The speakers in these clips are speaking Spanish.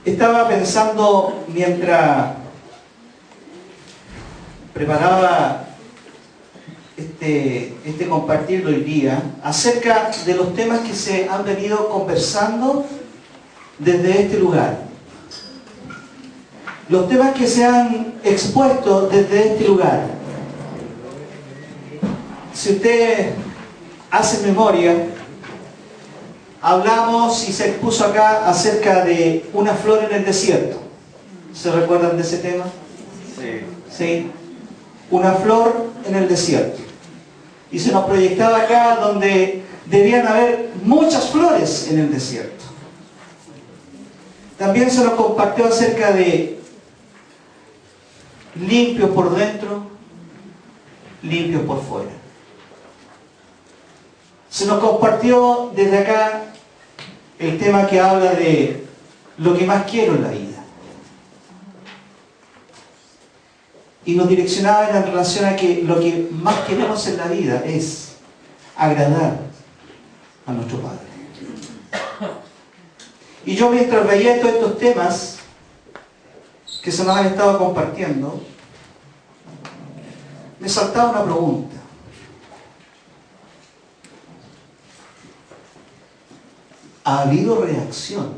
Estaba pensando mientras preparaba este compartir hoy día acerca de los temas que se han venido conversando desde este lugar. Los temas que se han expuesto desde este lugar. Si usted hace memoria, hablamos y se expuso acá acerca de una flor en el desierto. ¿Se recuerdan de ese tema? Sí. ¿Sí? Una flor en el desierto. Y se nos proyectaba acá donde debían haber muchas flores en el desierto. También se nos compartió acerca de limpios por dentro, limpios por fuera. Se nos compartió desde acá el tema que habla de lo que más quiero en la vida. Y nos direccionaba en relación a que lo que más queremos en la vida es agradar a nuestro Padre. Y yo mientras veía todos estos temas que se nos han estado compartiendo, me saltaba una pregunta. ¿Ha habido reacción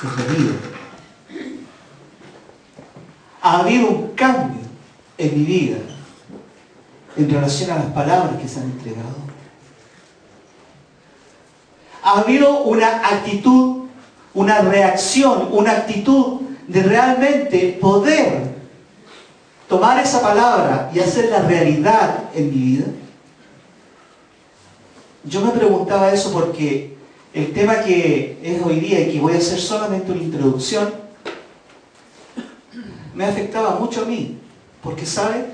en mi vida? ¿Ha habido un cambio en mi vida en relación a las palabras que se han entregado? ¿Ha habido una actitud, una reacción, una actitud de realmente poder tomar esa palabra y hacerla realidad en mi vida? Yo me preguntaba eso porque el tema que es hoy día y que voy a hacer solamente una introducción me afectaba mucho a mí, porque ¿sabe?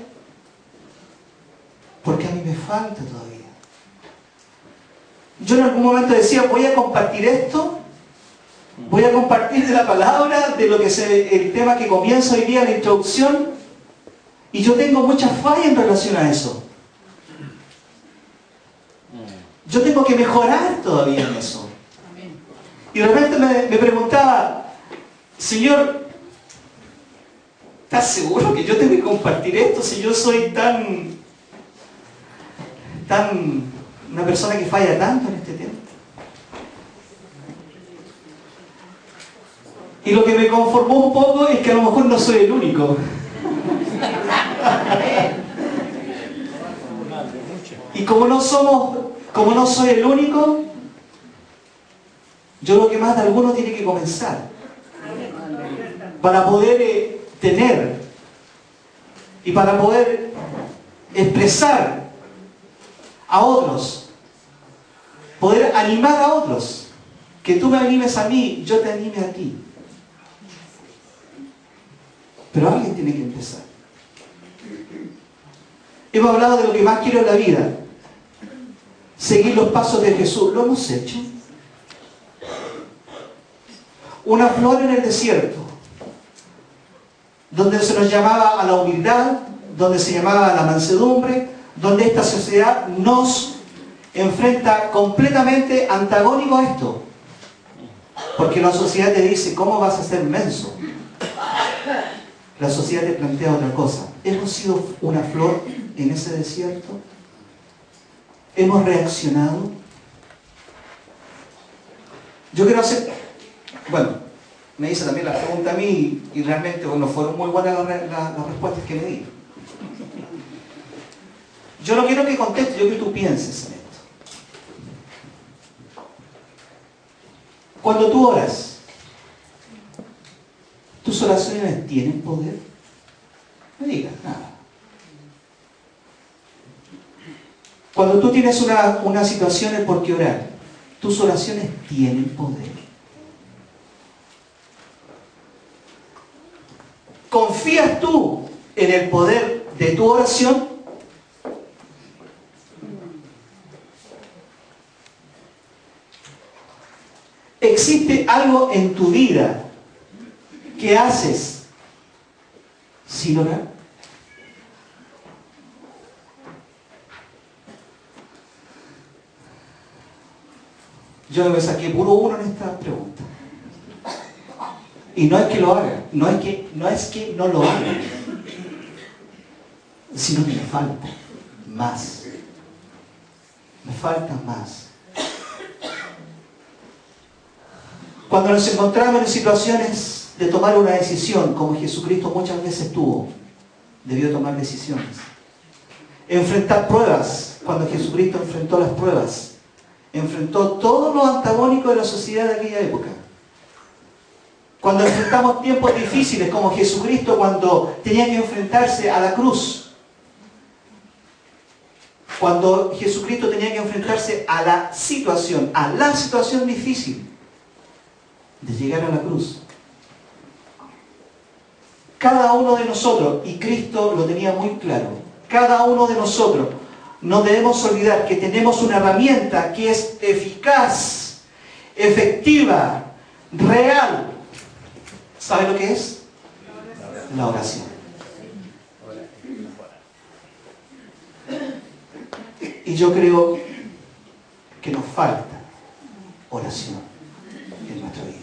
Porque a mí me falta todavía. Yo en algún momento decía, voy a compartir esto, voy a compartir de la palabra, de lo que el tema que comienza hoy día, la introducción, y yo tengo mucha falla en relación a eso. Yo tengo que mejorar todavía en eso. Y de repente me preguntaba, Señor, ¿estás seguro que yo tengo que compartir esto si yo soy una persona que falla tanto en este tema? Y lo que me conformó un poco es que a lo mejor no soy el único. Y como no soy el único, yo creo que más de alguno tiene que comenzar para poder tener y para poder expresar a otros, poder animar a otros, que tú me animes a mí, yo te anime a ti. Pero alguien tiene que empezar. Hemos hablado de lo que más quiero en la vida, seguir los pasos de Jesús. ¿Lo hemos hecho? Una flor en el desierto, donde se nos llamaba a la humildad, donde se llamaba a la mansedumbre, donde esta sociedad nos enfrenta completamente antagónico a esto. Porque la sociedad te dice, ¿cómo vas a ser menso? La sociedad te plantea otra cosa. ¿Hemos sido una flor en ese desierto? ¿Hemos reaccionado? Yo quiero hacer... Bueno, me hice también la pregunta a mí y realmente no fueron muy buenas las respuestas que me di. Yo no quiero que contestes, yo quiero que tú pienses en esto. Cuando tú oras, ¿tus oraciones tienen poder? No digas nada. Cuando tú tienes una situación en por qué orar, ¿tus oraciones tienen poder? ¿Confías tú en el poder de tu oración? ¿Existe algo en tu vida que haces sin orar? Yo me saqué puro uno en esta pregunta. Y no es que lo haga, no es que no lo haga, sino que me falta más. Me falta más. Cuando nos encontramos en situaciones de tomar una decisión, como Jesucristo muchas veces debió tomar decisiones. Enfrentar pruebas, cuando Jesucristo enfrentó las pruebas, enfrentó todo lo antagónico de la sociedad de aquella época. Cuando enfrentamos tiempos difíciles, como Jesucristo cuando tenía que enfrentarse a la cruz. Cuando Jesucristo tenía que enfrentarse a la situación difícil de llegar a la cruz. Cada uno de nosotros, y Cristo lo tenía muy claro, cada uno de nosotros no debemos olvidar que tenemos una herramienta que es eficaz, efectiva, real. ¿Sabe lo que es? La oración. Y yo creo que nos falta oración en nuestra vida.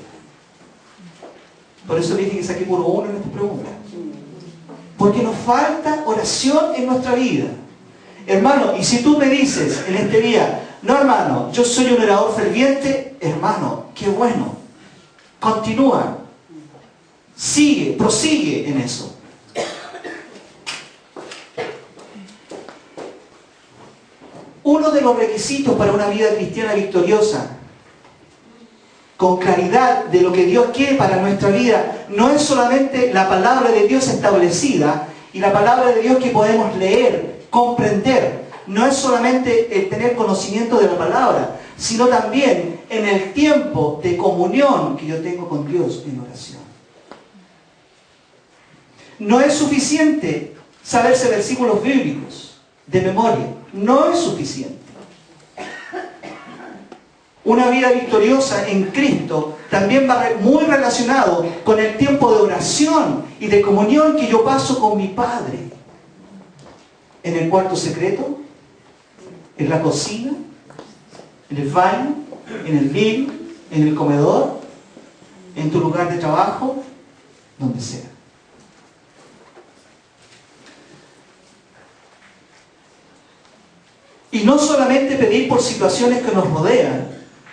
Por eso le dije que saqué puro uno en esta pregunta. Porque nos falta oración en nuestra vida. Hermano, y si tú me dices en este día, no hermano, yo soy un orador ferviente, hermano, qué bueno. Continúa. Sigue, prosigue en eso. Uno de los requisitos para una vida cristiana victoriosa, con claridad de lo que Dios quiere para nuestra vida, no es solamente la palabra de Dios establecida y la palabra de Dios que podemos leer, comprender. No es solamente el tener conocimiento de la palabra, sino también en el tiempo de comunión que yo tengo con Dios en oración. No es suficiente saberse versículos bíblicos de memoria. No es suficiente. Una vida victoriosa en Cristo también va muy relacionado con el tiempo de oración y de comunión que yo paso con mi Padre. En el cuarto secreto, en la cocina, en el baño, en el living, en el comedor, en tu lugar de trabajo, donde sea. Y no solamente pedir por situaciones que nos rodean,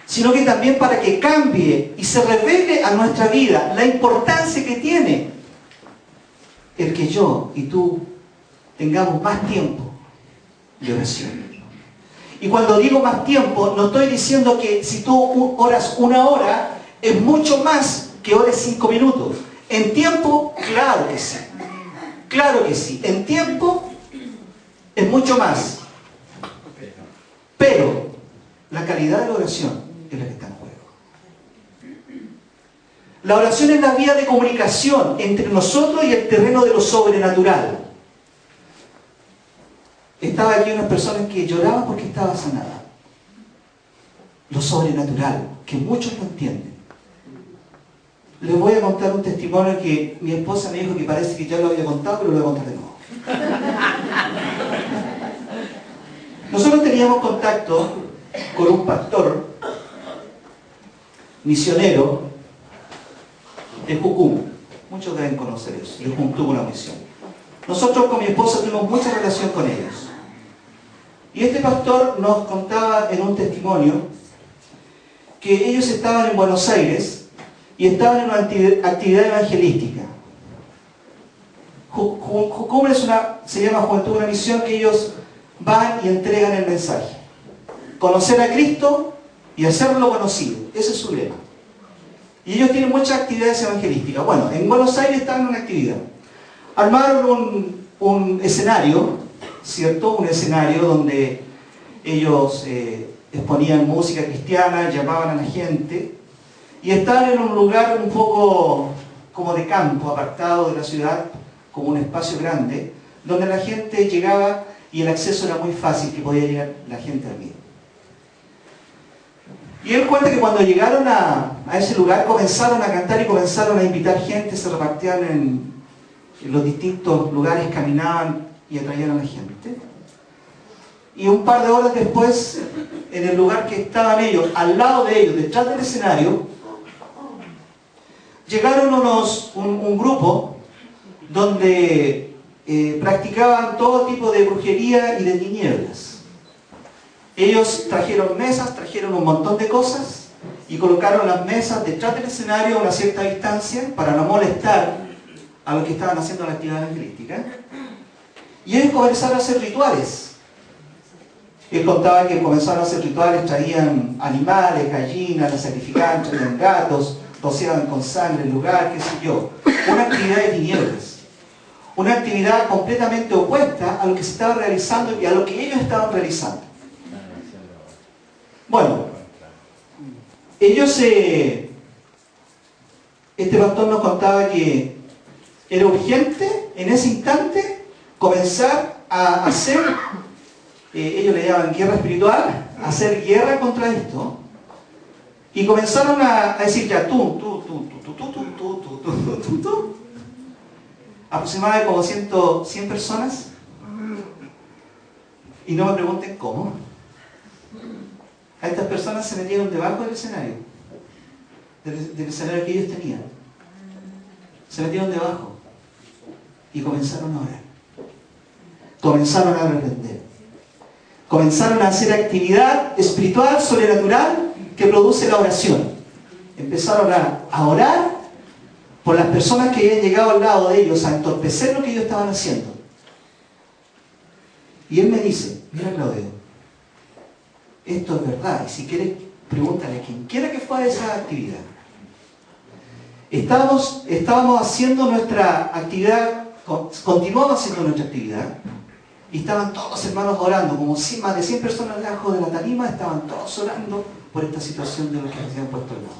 sino que también para que cambie y se revele a nuestra vida la importancia que tiene el que yo y tú tengamos más tiempo de oración. Y cuando digo más tiempo, no estoy diciendo que si tú oras 1 hora, es mucho más que ores 5 minutos. En tiempo, claro que sí. Claro que sí. En tiempo, es mucho más. Pero la calidad de la oración es la que está en juego. La oración es la vía de comunicación entre nosotros y el terreno de lo sobrenatural. Estaba aquí unas personas que lloraban porque estaba sanada. Lo sobrenatural, que muchos no entienden. Les voy a contar un testimonio que mi esposa me dijo que parece que ya lo había contado, pero lo voy a contar de nuevo. Nosotros teníamos contacto con un pastor misionero de Jucum. Muchos deben conocer eso. De Jucum tuvo una misión. Nosotros con mi esposa tuvimos mucha relación con ellos. Y este pastor nos contaba en un testimonio que ellos estaban en Buenos Aires y estaban en una actividad evangelística. Jucum se llama Juventud de una Misión, que ellos van y entregan el mensaje. Conocer a Cristo y hacerlo conocido. Ese es su lema. Y ellos tienen muchas actividades evangelísticas. Bueno, en Buenos Aires estaban en una actividad. Armaron un escenario, ¿cierto? Un escenario donde ellos exponían música cristiana, llamaban a la gente, y estaban en un lugar un poco como de campo, apartado de la ciudad, como un espacio grande, donde la gente llegaba y el acceso era muy fácil, que podía llegar la gente al mismo. Y él cuenta que cuando llegaron a ese lugar comenzaron a cantar y comenzaron a invitar gente, se repartían en los distintos lugares, caminaban y atraían a la gente. Y un par de horas después, en el lugar que estaban ellos, al lado de ellos, detrás del escenario, llegaron un grupo donde practicaban todo tipo de brujería y de tinieblas. Ellos trajeron mesas, trajeron un montón de cosas y colocaron las mesas detrás del escenario a una cierta distancia para no molestar a los que estaban haciendo la actividad evangelística. Y ellos comenzaron a hacer rituales. Él contaba que comenzaron a hacer rituales, traían animales, gallinas, las sacrificaban, traían gatos, rociaban con sangre el lugar, qué sé yo. Una actividad de tinieblas. Una actividad completamente opuesta a lo que se estaba realizando y a lo que ellos estaban realizando. Bueno, este pastor nos contaba que era urgente en ese instante comenzar a hacer, ellos le llaman guerra espiritual, hacer guerra contra esto, y comenzaron a decir ya tú, aproximadamente como 100 personas, y no me pregunten cómo. A estas personas se metieron debajo del escenario, del escenario que ellos tenían. Se metieron debajo y comenzaron a orar. Comenzaron a reprender. Comenzaron a hacer actividad espiritual, sobrenatural, que produce la oración. Empezaron a orar por las personas que habían llegado al lado de ellos, a entorpecer lo que ellos estaban haciendo. Y él me dice, mira Claudio, esto es verdad, y si quieres, pregúntale a quien quiera que fuera esa actividad. Estábamos haciendo nuestra actividad, continuamos haciendo nuestra actividad, y estaban todos los hermanos orando, como más de 100 personas debajo de la tarima, estaban todos orando por esta situación de los que se habían puesto al lado.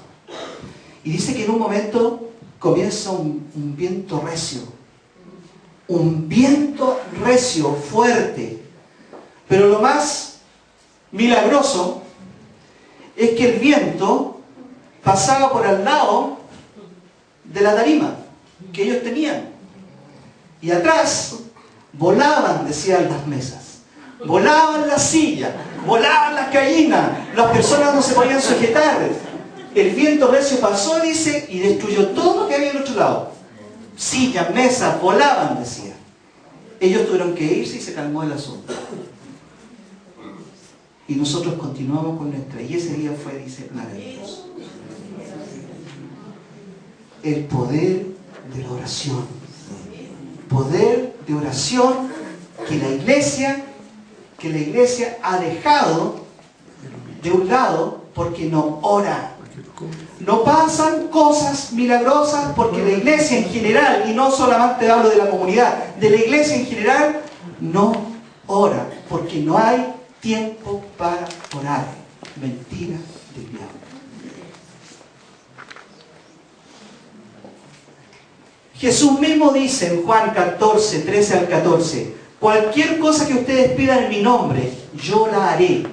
Y dice que en un momento comienza un viento recio, fuerte, pero lo más milagroso es que el viento pasaba por al lado de la tarima que ellos tenían, y atrás volaban, decían las mesas, volaban las sillas, volaban las gallinas, las personas no se podían sujetar. El viento recio pasó, dice, y destruyó todo lo que había al otro lado. Sillas, mesas, volaban, decía. Ellos tuvieron que irse y se calmó el asunto. Y nosotros continuamos con nuestra, y ese día fue, dice, maravilloso. El poder de la oración. Poder de oración que la iglesia ha dejado de un lado porque no ora. No pasan cosas milagrosas porque la iglesia en general, y no solamente hablo de la comunidad, de la iglesia en general, no ora porque no hay tiempo para orar. Mentira del diablo. Jesús mismo dice en Juan 14, 13 al 14, cualquier cosa que ustedes pidan en mi nombre, yo la haré.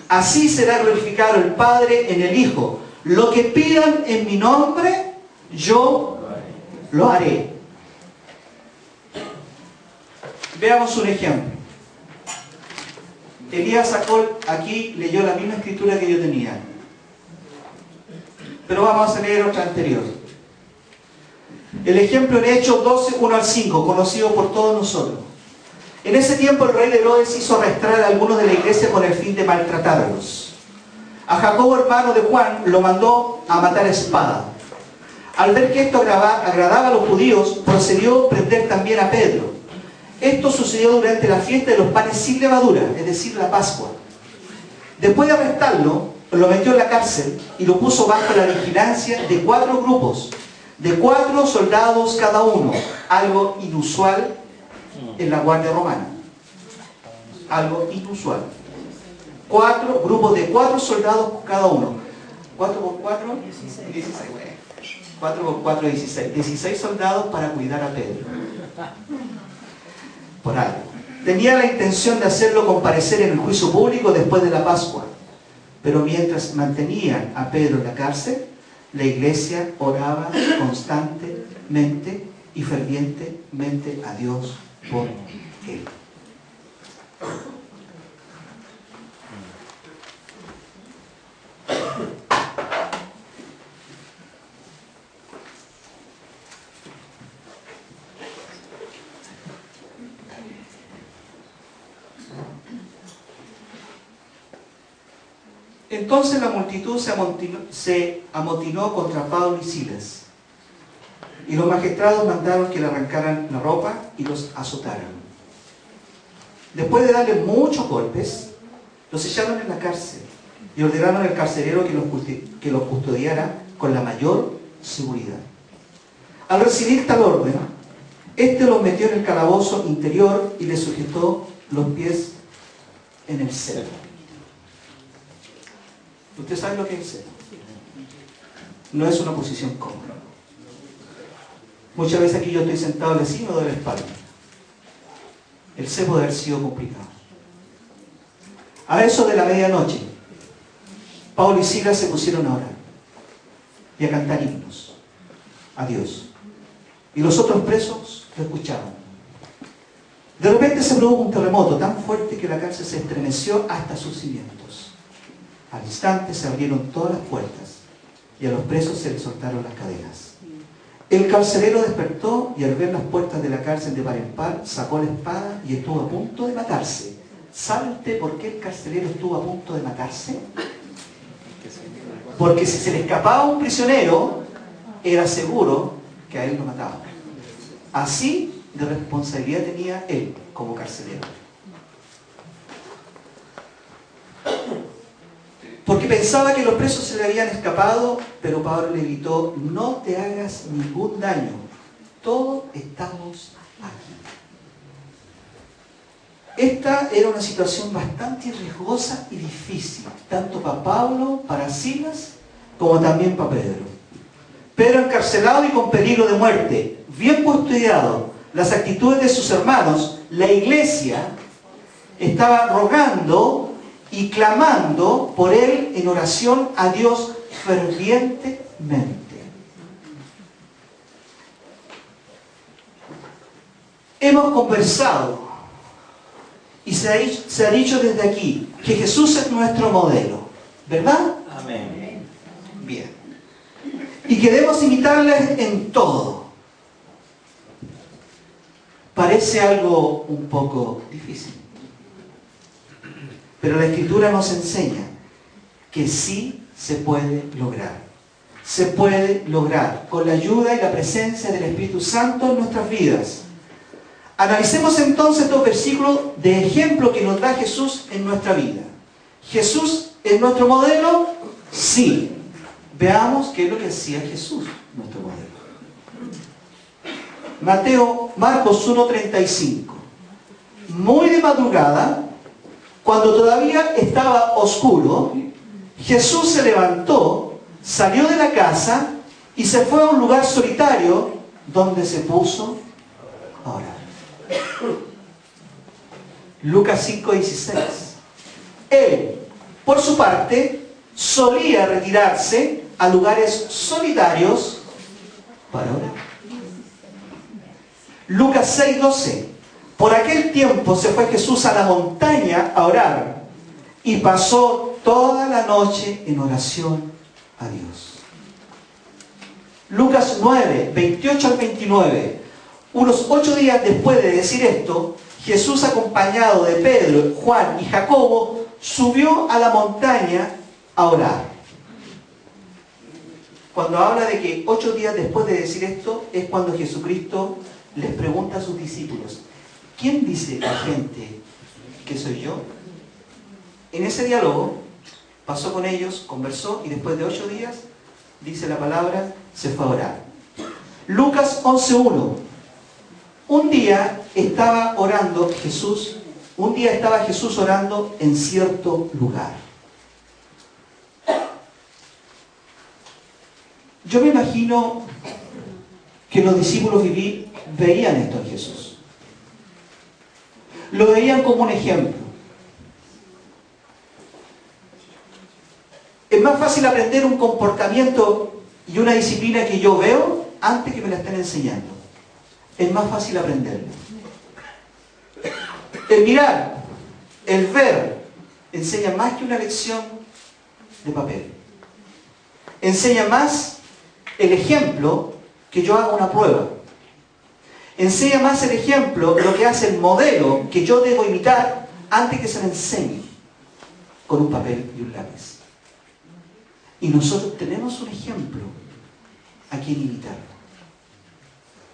Así será glorificado el Padre en el Hijo. Lo que pidan en mi nombre, yo lo haré. Veamos un ejemplo. Elías sacó aquí, leyó la misma escritura que yo tenía. Pero vamos a leer otra anterior. El ejemplo en Hechos 12, 1 al 5, conocido por todos nosotros. En ese tiempo el rey Herodes hizo arrestar a algunos de la iglesia con el fin de maltratarlos. A Jacobo, hermano de Juan, lo mandó a matar a espada. Al ver que esto agradaba a los judíos, procedió a prender también a Pedro. Esto sucedió durante la fiesta de los panes sin levadura, es decir, la Pascua. Después de arrestarlo, lo metió en la cárcel y lo puso bajo la vigilancia de 4 grupos, de 4 soldados cada uno, algo inusual en la guardia romana. Algo inusual. 4 grupos de 4 soldados cada uno. 4 por 4, 16. 4 por 4, 16. 16 soldados para cuidar a Pedro. Por algo. Tenía la intención de hacerlo comparecer en el juicio público después de la Pascua. Pero mientras mantenían a Pedro en la cárcel, la iglesia oraba constantemente y fervientemente a Dios por él. Entonces la multitud se amotinó contra Pablo y Silas, y los magistrados mandaron que le arrancaran la ropa y los azotaran. Después de darle muchos golpes, los echaron en la cárcel y ordenaron al carcelero que los custodiara con la mayor seguridad. Al recibir tal orden, éste los metió en el calabozo interior y les sujetó los pies en el celo. ¿Usted sabe lo que es el celo? No es una posición cómoda. Muchas veces aquí yo estoy sentado encima de la espalda. El celo puede haber sido complicado. A eso de la medianoche, Pablo y Silas se pusieron a orar y a cantar himnos a Dios. Y los otros presos lo escuchaban. De repente se produjo un terremoto tan fuerte que la cárcel se estremeció hasta sus cimientos. Al instante se abrieron todas las puertas y a los presos se les soltaron las cadenas. El carcelero despertó y al ver las puertas de la cárcel de par en par, sacó la espada y estuvo a punto de matarse. ¿Sabe usted por qué el carcelero estuvo a punto de matarse? Porque si se le escapaba un prisionero, era seguro que a él lo mataban. Así de responsabilidad tenía él como carcelero. Porque pensaba que los presos se le habían escapado, pero Pablo le gritó: no te hagas ningún daño, todos estamos aquí. Esta era una situación bastante riesgosa y difícil, tanto para Pablo, para Silas, como también para Pedro. Pedro encarcelado y con peligro de muerte, bien custodiado, las actitudes de sus hermanos, la iglesia estaba rogando y clamando por él en oración a Dios fervientemente. Hemos conversado y se ha dicho desde aquí que Jesús es nuestro modelo, ¿verdad? Amén. Bien. Y queremos imitarle en todo. Parece algo un poco difícil. Pero la Escritura nos enseña que sí se puede lograr. Se puede lograr con la ayuda y la presencia del Espíritu Santo en nuestras vidas. Analicemos entonces estos versículos de ejemplo que nos da Jesús en nuestra vida. ¿Jesús es nuestro modelo? Sí. Veamos qué es lo que hacía Jesús, nuestro modelo. Marcos 1:35. Muy de madrugada, cuando todavía estaba oscuro, Jesús se levantó, salió de la casa y se fue a un lugar solitario donde se puso a orar. Lucas 5:16. Él, por su parte, solía retirarse a lugares solitarios para orar. Lucas 6:12. Por aquel tiempo se fue Jesús a la montaña a orar y pasó toda la noche en oración a Dios. Lucas 9:28 al 29. Unos 8 días después de decir esto, Jesús, acompañado de Pedro, Juan y Jacobo, subió a la montaña a orar. Cuando habla de que 8 días después de decir esto, es cuando Jesucristo les pregunta a sus discípulos: ¿quién dice la gente que soy yo? En ese diálogo pasó con ellos, conversó y después de 8 días, dice la palabra, se fue a orar. Lucas 11:1. Un día estaba Jesús orando en cierto lugar. Yo me imagino que los discípulos veían esto en Jesús. Lo veían como un ejemplo. Es más fácil aprender un comportamiento y una disciplina que yo veo antes que me la estén enseñando. Es más fácil aprenderlo. El mirar, el ver, enseña más que una lección de papel. Enseña más el ejemplo que yo haga una prueba. Enseña más el ejemplo, lo que hace el modelo que yo debo imitar antes que se me enseñe con un papel y un lápiz. Y nosotros tenemos un ejemplo a quien imitar.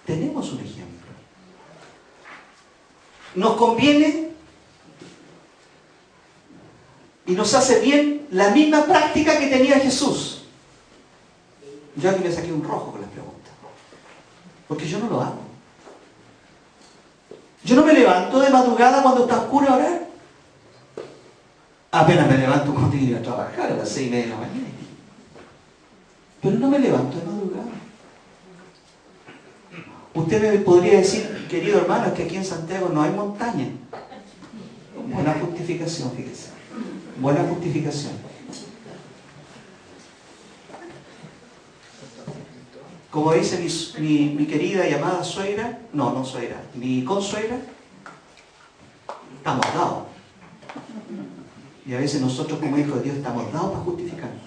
Tenemos un ejemplo. Nos conviene y nos hace bien la misma práctica que tenía Jesús. Yo aquí me saqué un rojo con las preguntas, porque yo no lo hago. Yo no me levanto de madrugada cuando está oscuro a orar. Apenas me levanto cuando tengo que ir a trabajar a las 6:30 de la mañana. Pero no me levanto de madrugada. Usted me podría decir, querido hermano, que aquí en Santiago no hay montaña. Buena justificación, fíjese. Buena justificación. Como dice mi querida y amada suegra, no suegra, mi consuegra, estamos dados. Y a veces nosotros como hijos de Dios estamos dados para justificarnos.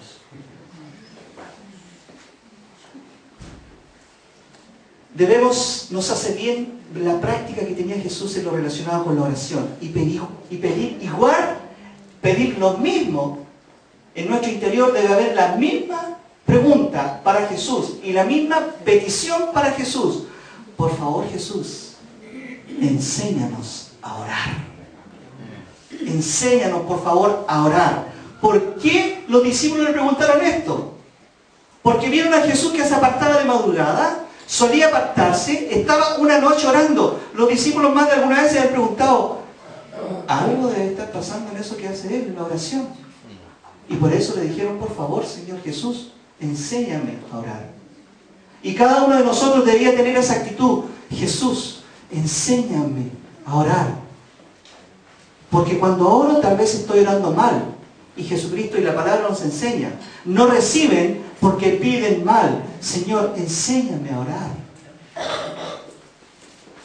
Nos hace bien la práctica que tenía Jesús en lo relacionado con la oración. Y pedir lo mismo en nuestro interior. Debe haber la misma pregunta para Jesús y la misma petición para Jesús. Por favor, Jesús, enséñanos a orar. Enséñanos, por favor, a orar. ¿Por qué los discípulos le preguntaron esto? Porque vieron a Jesús que se apartaba de madrugada, solía apartarse, estaba una noche orando. Los discípulos más de alguna vez se han preguntado, algo debe estar pasando en eso que hace él, en la oración. Y por eso le dijeron, por favor, Señor Jesús, enséñame a orar. Y cada uno de nosotros debía tener esa actitud. Jesús, enséñame a orar. Porque cuando oro tal vez estoy orando mal. Y Jesucristo y la palabra nos enseña. No reciben porque piden mal. Señor, enséñame a orar.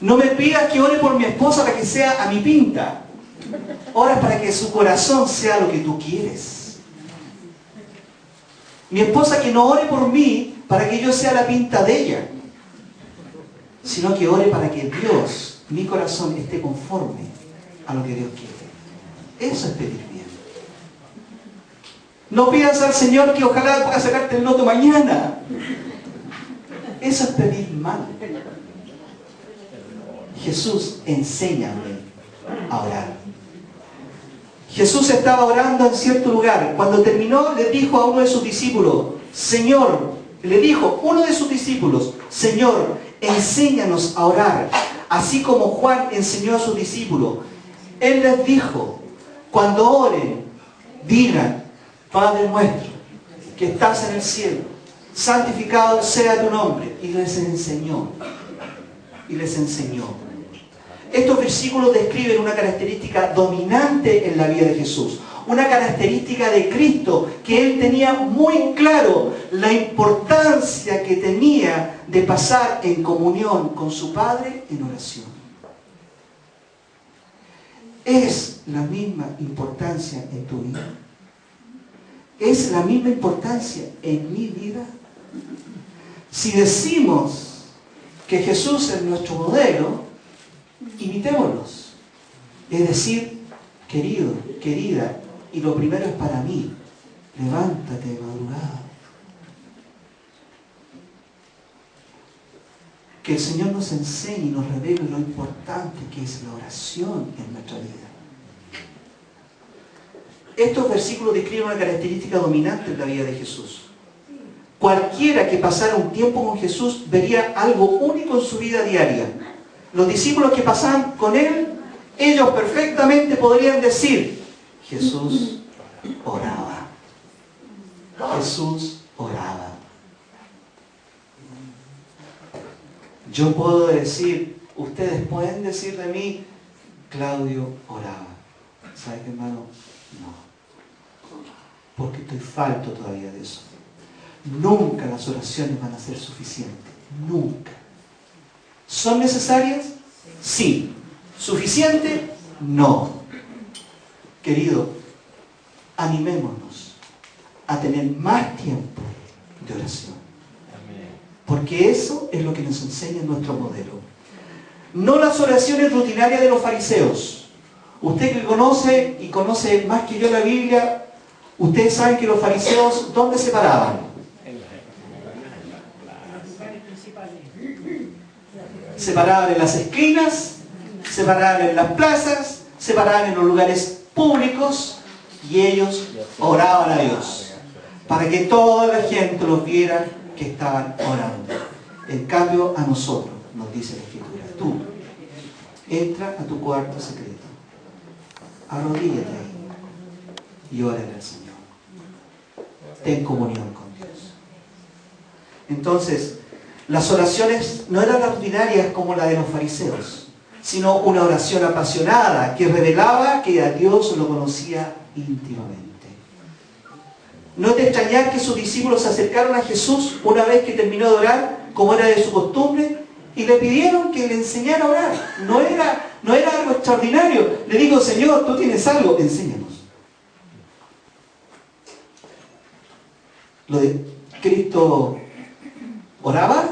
No me pidas que ore por mi esposa para que sea a mi pinta. Ora para que su corazón sea lo que tú quieres. Mi esposa que no ore por mí para que yo sea la pinta de ella, sino que ore para que Dios, mi corazón, esté conforme a lo que Dios quiere. Eso es pedir bien. No pidas al Señor que ojalá pueda sacarte el loto mañana. Eso es pedir mal. Jesús, enséñame a orar. Jesús estaba orando en cierto lugar. Cuando terminó, le dijo a uno de sus discípulos, Señor, le dijo uno de sus discípulos, Señor, enséñanos a orar, así como Juan enseñó a sus discípulos. Él les dijo, cuando oren, digan, Padre nuestro, que estás en el cielo, santificado sea tu nombre. Y les enseñó. Estos versículos describen una característica dominante en la vida de Jesús. Una característica de Cristo que Él tenía muy claro, la importancia que tenía de pasar en comunión con su Padre en oración. ¿Es la misma importancia en tu vida? ¿Es la misma importancia en mi vida? Si decimos que Jesús es nuestro modelo, imitémoslos. Es decir, querido, querida, y lo primero es para mí, levántate de madrugada. Que el Señor nos enseñe y nos revele lo importante que es la oración en nuestra vida. Estos versículos describen una característica dominante en la vida de Jesús. Cualquiera que pasara un tiempo con Jesús vería algo único en su vida diaria. Los discípulos que pasaban con Él, ellos perfectamente podrían decir, Jesús oraba. Jesús oraba. Yo puedo decir, ustedes pueden decir de mí, Claudio oraba. ¿Sabe qué, hermano? No. Porque estoy falto todavía de eso. Nunca las oraciones van a ser suficientes. Nunca. ¿Son necesarias? Sí. ¿Suficiente? No. Querido, animémonos a tener más tiempo de oración. Porque eso es lo que nos enseña nuestro modelo. No las oraciones rutinarias de los fariseos. Usted que conoce y conoce más que yo la Biblia, Ustedes saben que los fariseos, ¿dónde se paraban? Se paraban en las esquinas, se paraban en las plazas, se paraban en los lugares públicos y ellos oraban a Dios para que toda la gente los viera que estaban orando. En cambio, a nosotros, nos dice la Escritura, tú, entra a tu cuarto secreto, arrodíllate ahí y órale al Señor. Ten comunión con Dios. Entonces, las oraciones no eran ordinarias como la de los fariseos, sino una oración apasionada que revelaba que a Dios lo conocía íntimamente. No es de extrañar que sus discípulos se acercaron a Jesús una vez que terminó de orar, como era de su costumbre, y le pidieron que le enseñara a orar. No era algo extraordinario. Le dijo, Señor, tú tienes algo, enséñanos. Lo de Cristo oraba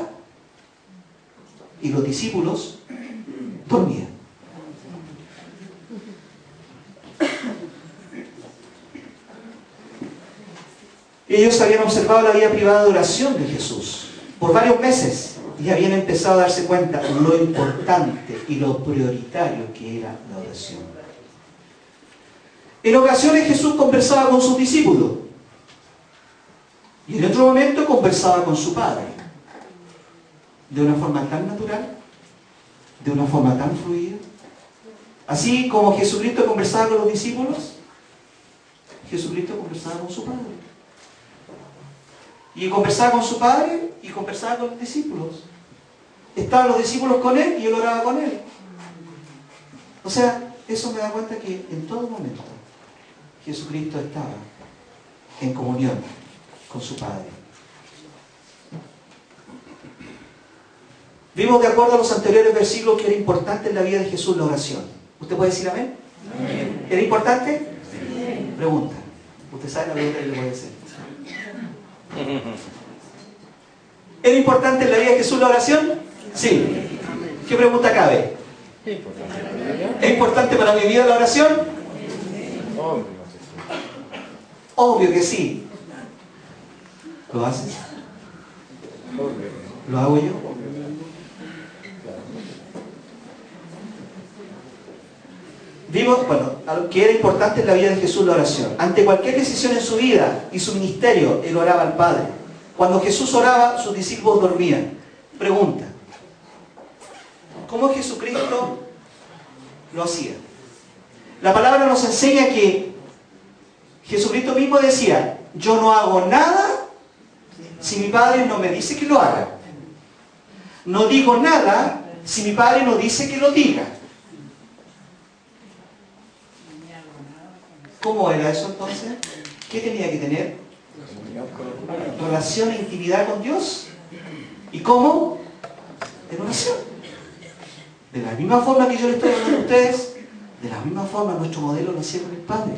y los discípulos dormían. Ellos habían observado la vida privada de oración de Jesús por varios meses y habían empezado a darse cuenta de lo importante y lo prioritario que era la oración. En ocasiones Jesús conversaba con sus discípulos y en otro momento conversaba con su Padre de una forma tan natural, de una forma tan fluida. Así como Jesucristo conversaba con los discípulos, Jesucristo conversaba con su Padre. Y conversaba con su Padre y conversaba con los discípulos. Estaban los discípulos con Él y Él oraba con Él. O sea, eso me da cuenta que en todo momento Jesucristo estaba en comunión con su Padre. Vimos de acuerdo a los anteriores versículos que era importante en la vida de Jesús la oración. ¿Usted puede decir amén? Amén. ¿Era importante? Sí. Pregunta. Usted sabe la pregunta que le voy a hacer. ¿Era importante en la vida de Jesús la oración? Sí. ¿Qué pregunta cabe? ¿Es importante para mi vida la oración? Obvio que sí. ¿Lo haces? ¿Lo hago yo? Vimos, que era importante en la vida de Jesús la oración. Ante cualquier decisión en su vida y su ministerio, Él oraba al Padre. Cuando Jesús oraba, sus discípulos dormían. Pregunta: ¿cómo Jesucristo lo hacía? La palabra nos enseña que Jesucristo mismo decía, yo no hago nada si mi Padre no me dice que lo haga. No digo nada si mi Padre no dice que lo diga. ¿Cómo era eso entonces? ¿Qué tenía que tener? Relación e intimidad con Dios. ¿Y cómo? En oración. De la misma forma que yo le estoy hablando a ustedes, de la misma forma nuestro modelo lo hacía con el Padre.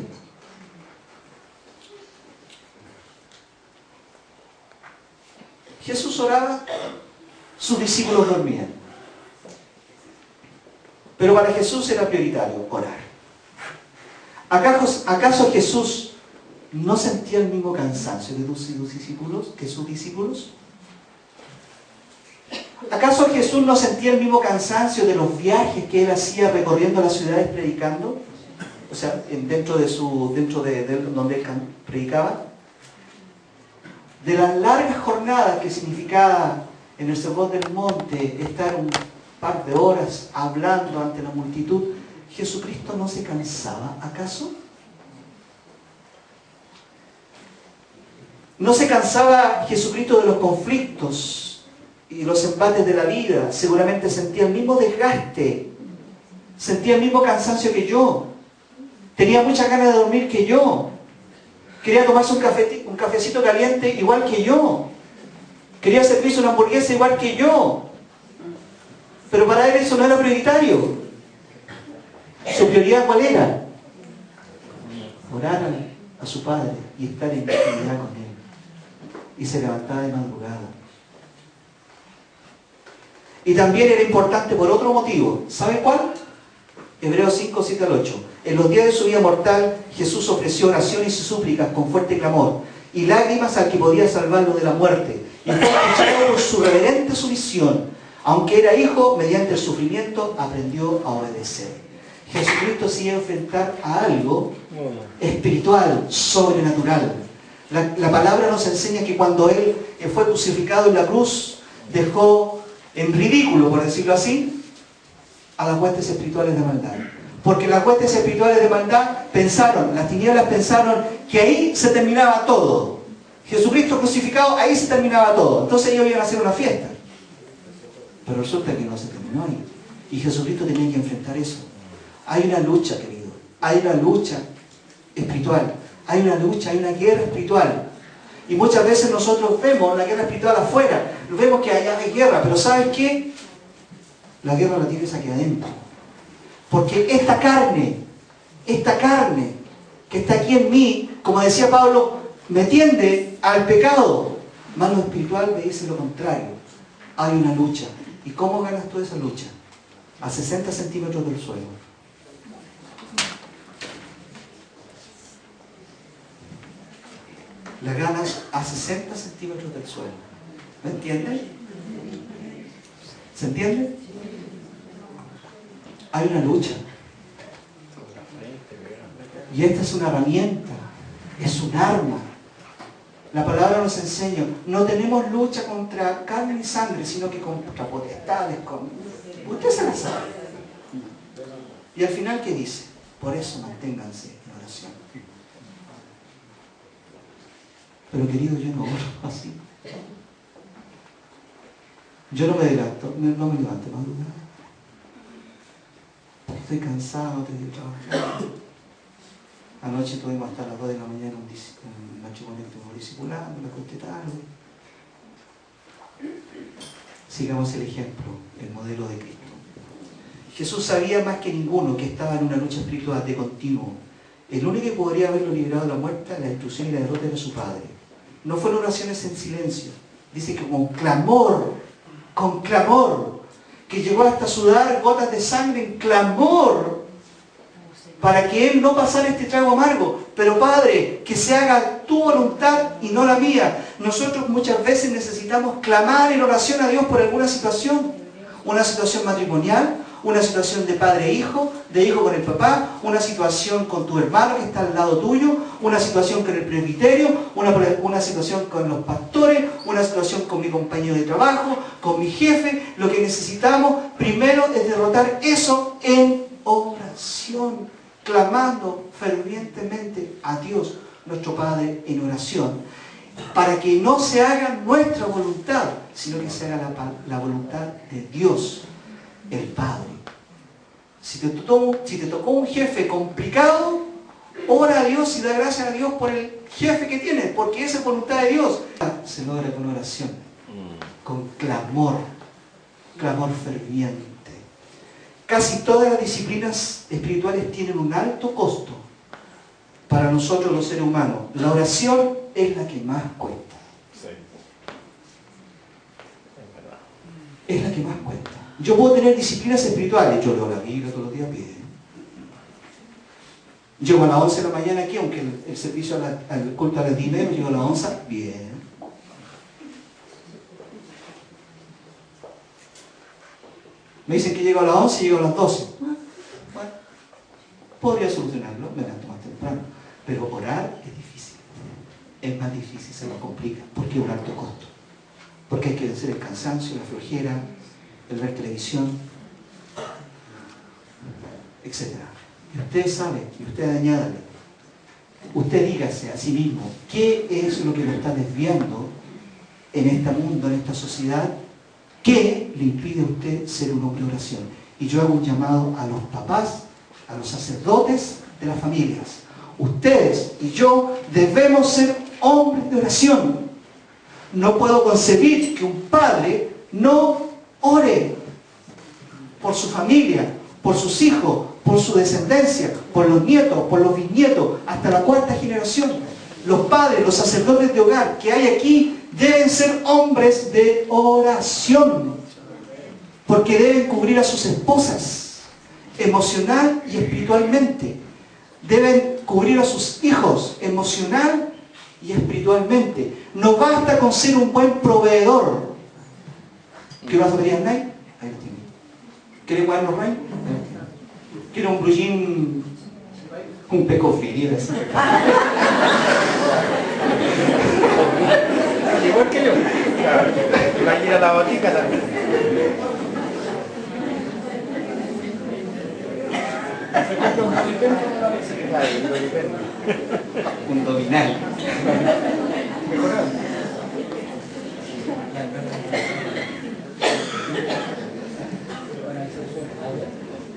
Jesús oraba, sus discípulos dormían. Pero para Jesús era prioritario orar. ¿Acaso Jesús no sentía el mismo cansancio de sus discípulos? ¿Acaso Jesús no sentía el mismo cansancio de los viajes que Él hacía recorriendo las ciudades predicando? O sea, dentro de donde Él predicaba. De las largas jornadas que significaba en el Sermón del Monte estar un par de horas hablando ante la multitud. ¿Jesucristo no se cansaba, acaso? ¿No se cansaba Jesucristo de los conflictos y los embates de la vida? Seguramente sentía el mismo desgaste, sentía el mismo cansancio que yo, tenía muchas ganas de dormir que yo, quería tomarse un cafecito caliente igual que yo, quería servirse una hamburguesa igual que yo, pero para Él eso no era prioritario. ¿Su prioridad cuál era? Orar a su Padre y estar en intimidad con Él. Y se levantaba de madrugada. Y también era importante por otro motivo. ¿Sabe cuál? Hebreos 5, 7 al 8. En los días de su vida mortal, Jesús ofreció oraciones y súplicas con fuerte clamor y lágrimas al que podía salvarlo de la muerte. Y fue escuchado por su reverente sumisión. Aunque era hijo, mediante el sufrimiento aprendió a obedecer. Jesucristo se iba a enfrentar a algo espiritual, sobrenatural. La palabra nos enseña que cuando Él fue crucificado en la cruz, dejó en ridículo, por decirlo así, a las huestes espirituales de maldad. Porque las huestes espirituales de maldad pensaron, las tinieblas pensaron que ahí se terminaba todo. Jesucristo crucificado, ahí se terminaba todo. Entonces ellos iban a hacer una fiesta. Pero resulta que no se terminó ahí. Y Jesucristo tenía que enfrentar eso. Hay una lucha, querido. Hay una lucha espiritual. Hay una lucha, hay una guerra espiritual. Y muchas veces nosotros vemos la guerra espiritual afuera. Vemos que allá hay guerra. Pero ¿sabes qué? La guerra la tienes aquí adentro. Porque esta carne que está aquí en mí, como decía Pablo, me tiende al pecado. Más lo espiritual me dice lo contrario. Hay una lucha. ¿Y cómo ganas tú esa lucha? A 60 centímetros del suelo. La ganas a 60 centímetros del suelo. ¿Me entiendes? ¿Se entiende? Hay una lucha. Y esta es una herramienta. Es un arma. La palabra nos enseña, no tenemos lucha contra carne ni sangre, sino que contra potestades, usted se la sabe. Y al final, ¿qué dice? Por eso manténganse en oración. Pero querido, yo no oro así. Yo no me levanto, no me levanto madrugada. Estoy cansado, tengo que trabajar. Anoche tuvimos hasta las 2 de la mañana un matrimonio que estuvimos discipulando, me acosté tarde. Sigamos el ejemplo, el modelo de Cristo. Jesús sabía más que ninguno que estaba en una lucha espiritual de continuo. El único que podría haberlo librado de la muerte, la destrucción y la derrota era su Padre. No fueron oraciones en silencio. Dice que con clamor, que llegó hasta sudar gotas de sangre en clamor, para que Él no pasara este trago amargo. Pero Padre, que se haga tu voluntad y no la mía. Nosotros muchas veces necesitamos clamar en oración a Dios por alguna situación. Una situación matrimonial, una situación de padre e hijo, de hijo con el papá, una situación con tu hermano que está al lado tuyo, una situación con el presbiterio, una situación con los pastores, una situación con mi compañero de trabajo, con mi jefe. Lo que necesitamos primero es derrotar eso en oración, clamando fervientemente a Dios, nuestro Padre, en oración, para que no se haga nuestra voluntad, sino que se haga la voluntad de Dios, el Padre. Si te tocó un jefe complicado, ora a Dios y da gracias a Dios por el jefe que tienes, porque esa es voluntad de Dios. Se logra con oración, con clamor ferviente. Casi todas las disciplinas espirituales tienen un alto costo para nosotros los seres humanos. La oración es la que más cuesta. Es la que más cuesta. Yo puedo tener disciplinas espirituales. Yo leo la Biblia todos los días bien. Llego a las 11 de la mañana aquí, aunque el servicio al culto a las 10:30, llego a las 11, bien. Me dicen que llego a las 11 y llego a las 12. Bueno, podría solucionarlo, me levanto más temprano. Pero orar es difícil. Es más difícil, se nos complica. Porque es un alto costo. Porque hay que vencer el cansancio, la flojera, el ver televisión, etc. Y usted sabe, y usted añádale, usted dígase a sí mismo, ¿qué es lo que lo está desviando en este mundo, en esta sociedad? ¿Qué le impide a usted ser un hombre de oración? Y yo hago un llamado a los papás, a los sacerdotes de las familias. Ustedes y yo debemos ser hombres de oración. No puedo concebir que un padre no ore por su familia, por sus hijos, por su descendencia, por los nietos, por los bisnietos, hasta la 4ª generación. Los padres, los sacerdotes de hogar que hay aquí deben ser hombres de oración, porque deben cubrir a sus esposas emocional y espiritualmente. Deben cubrir a sus hijos emocional y espiritualmente. No basta con ser un buen proveedor. ¿Quiero las baterías Nike? Ahí lo tiene. ¿Quiere cuadernos Ray? ¿Quiere un blue jean? Un pecofri, igual que yo. Va a ir a la botica también. Un dominal.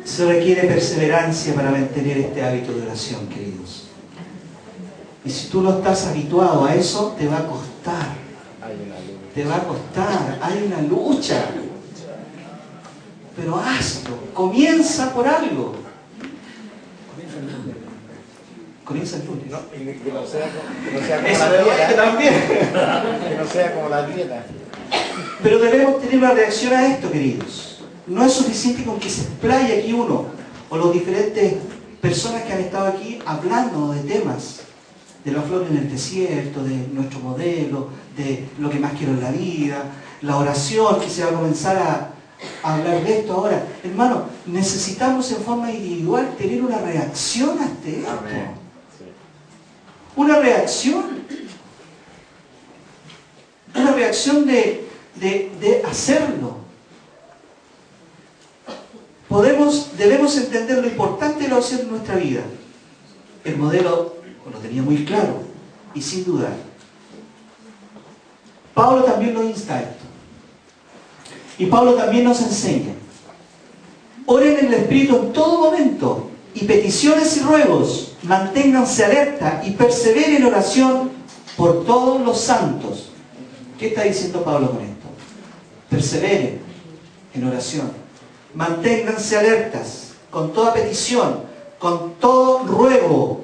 Se requiere perseverancia para mantener este hábito de oración, queridos. Y si tú no estás habituado a eso, te va a costar. Te va a costar. Hay una lucha. Pero hazlo. Comienza por algo. Comienza el lunes. No, y que no sea como Eso la me dieta. duele también. Que no sea como la dieta. Pero debemos tener una reacción a esto, queridos. No es suficiente con que se explaye aquí uno, o las diferentes personas que han estado aquí hablando de temas, de la flor en el desierto, de nuestro modelo, de lo que más quiero en la vida, la oración, que se va a comenzar a hablar de esto ahora. Hermano, necesitamos en forma individual tener una reacción ante esto. Amén. Sí. Una reacción. Una reacción de hacerlo. Debemos entender lo importante de la oración en nuestra vida. El modelo lo tenía muy claro y sin dudar. Pablo también lo insta a esto. Y Pablo también nos enseña. Oren en el Espíritu en todo momento y peticiones y ruegos. Manténganse alerta y perseveren en oración por todos los santos. ¿Qué está diciendo Pablo con esto? Perseveren en oración. Manténganse alertas con toda petición, con todo ruego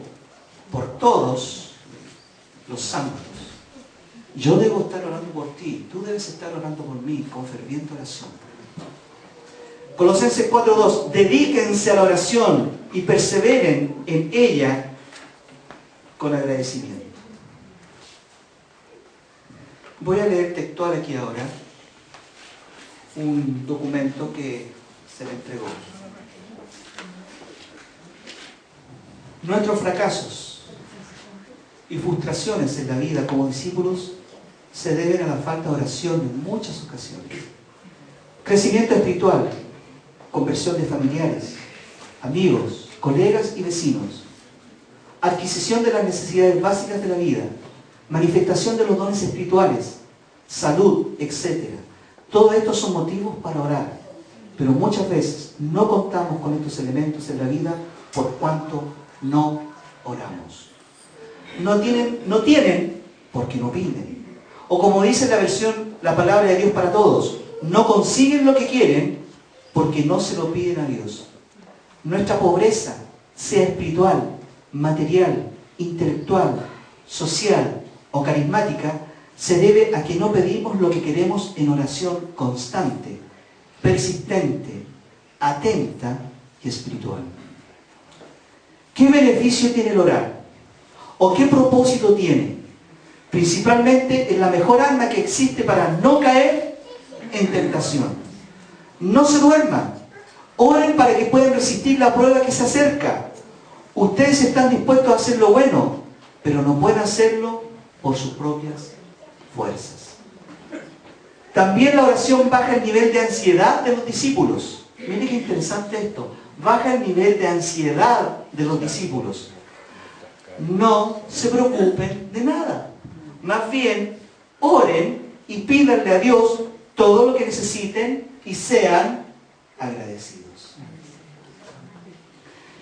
por todos los santos. Yo debo estar orando por ti, tú debes estar orando por mí con ferviente oración. Colosenses 4:2, dedíquense a la oración y perseveren en ella con agradecimiento. Voy a leer textual aquí ahora un documento que se le entregó. Nuestros fracasos y frustraciones en la vida como discípulos se deben a la falta de oración en muchas ocasiones. Crecimiento espiritual, conversión de familiares, amigos, colegas y vecinos, adquisición de las necesidades básicas de la vida, manifestación de los dones espirituales, salud, etc. Todo esto son motivos para orar. Pero muchas veces no contamos con estos elementos en la vida por cuanto no oramos. No tienen porque no piden. O como dice la versión, la palabra de Dios para todos, no consiguen lo que quieren porque no se lo piden a Dios. Nuestra pobreza, sea espiritual, material, intelectual, social o carismática, se debe a que no pedimos lo que queremos en oración constante, persistente, atenta y espiritual. ¿Qué beneficio tiene el orar? ¿O qué propósito tiene? Principalmente es la mejor arma que existe para no caer en tentación. No se duerman. Oren para que puedan resistir la prueba que se acerca. Ustedes están dispuestos a hacer lo bueno, pero no pueden hacerlo por sus propias fuerzas. También la oración baja el nivel de ansiedad de los discípulos. Miren qué interesante esto. Baja el nivel de ansiedad de los discípulos. No se preocupen de nada. Más bien, oren y pídanle a Dios todo lo que necesiten y sean agradecidos.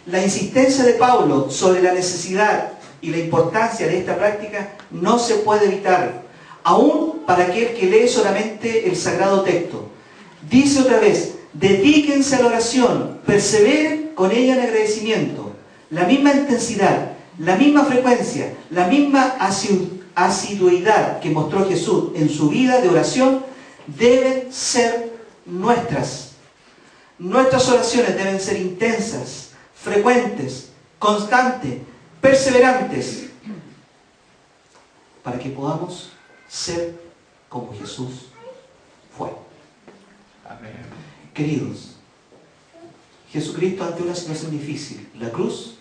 La insistencia de Pablo sobre la necesidad y la importancia de esta práctica no se puede evitar, aún para aquel que lee solamente el sagrado texto. Dice otra vez, dedíquense a la oración, perseveren con ella en agradecimiento. La misma intensidad, la misma frecuencia, la misma asiduidad que mostró Jesús en su vida de oración deben ser nuestras. Nuestras oraciones deben ser intensas, frecuentes, constantes, perseverantes, para que podamos ser como Jesús fue. Amén. Queridos, Jesucristo ante una situación difícil, la cruz,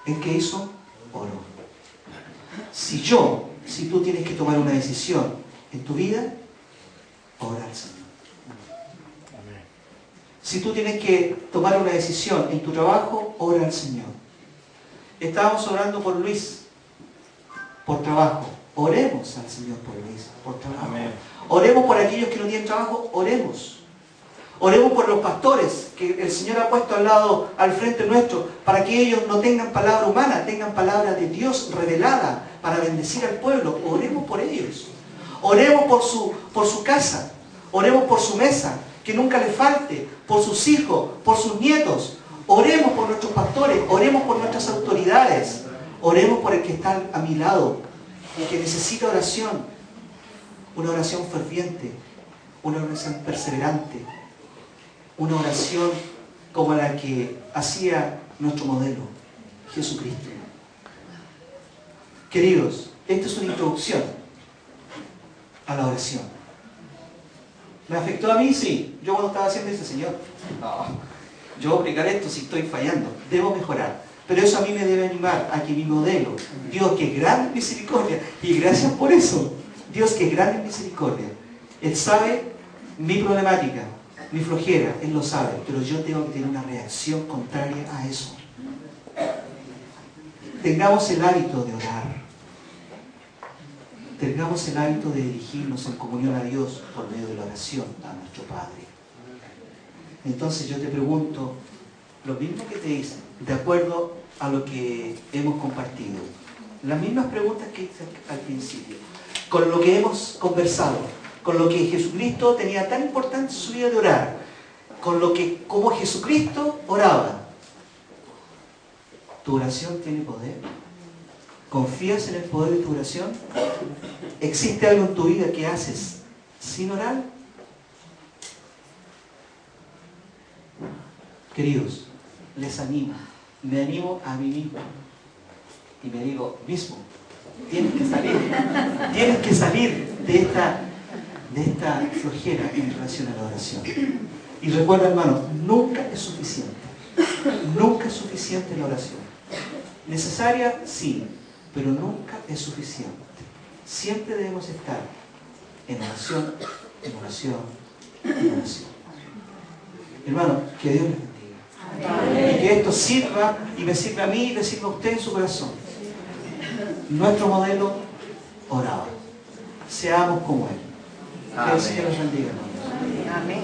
¿en qué hizo? Oró. Si tú tienes que tomar una decisión en tu vida, ora al Señor. Si tú tienes que tomar una decisión en tu trabajo, ora al Señor. Estábamos orando por Luis, por trabajo. Oremos al Señor por Luis, por trabajo. Amén. Oremos por aquellos que no tienen trabajo, oremos. Oremos por los pastores que el Señor ha puesto al frente nuestro, para que ellos no tengan palabra humana, tengan palabra de Dios revelada para bendecir al pueblo. Oremos por ellos. Oremos por su casa. Oremos por su mesa, que nunca le falte, por sus hijos, por sus nietos. Oremos por nuestros pastores, oremos por nuestras autoridades. Oremos por el que está a mi lado, el que necesita oración. Una oración ferviente, una oración perseverante, una oración como la que hacía nuestro modelo, Jesucristo. Queridos, esta es una introducción a la oración. ¿Me afectó a mí? Sí. Yo cuando estaba haciendo ese Señor, no, yo voy a aplicar esto si estoy fallando, debo mejorar. Pero eso a mí me debe animar a que mi modelo, Dios que es grande en misericordia, y gracias por eso, Dios que es grande en misericordia, Él sabe mi problemática, mi flojera, Él lo sabe, pero yo tengo que tener una reacción contraria a eso. Tengamos el hábito de orar. Tengamos el hábito de dirigirnos en comunión a Dios por medio de la oración a nuestro Padre. Entonces yo te pregunto, lo mismo que te hice, de acuerdo a lo que hemos compartido, las mismas preguntas que hice al principio, con lo que hemos conversado, con lo que Jesucristo tenía tan importante en su vida de orar, como Jesucristo oraba. ¿Tu oración tiene poder? ¿Confías en el poder de tu oración? ¿Existe algo en tu vida que haces sin orar? Queridos, les animo, me animo a mí mismo y me digo mismo, tienes que salir de esta flojera en relación a la oración. Y recuerda, hermano, nunca es suficiente la oración. Necesaria, sí, pero nunca es suficiente. Siempre debemos estar en oración, en oración, en oración. Hermano, que Dios les bendiga. Amén. Y que esto sirva, y me sirva a mí, y le sirva a usted en su corazón. Nuestro modelo oraba. Seamos como Él. Que el Señor les bendiga, hermanos. Amén.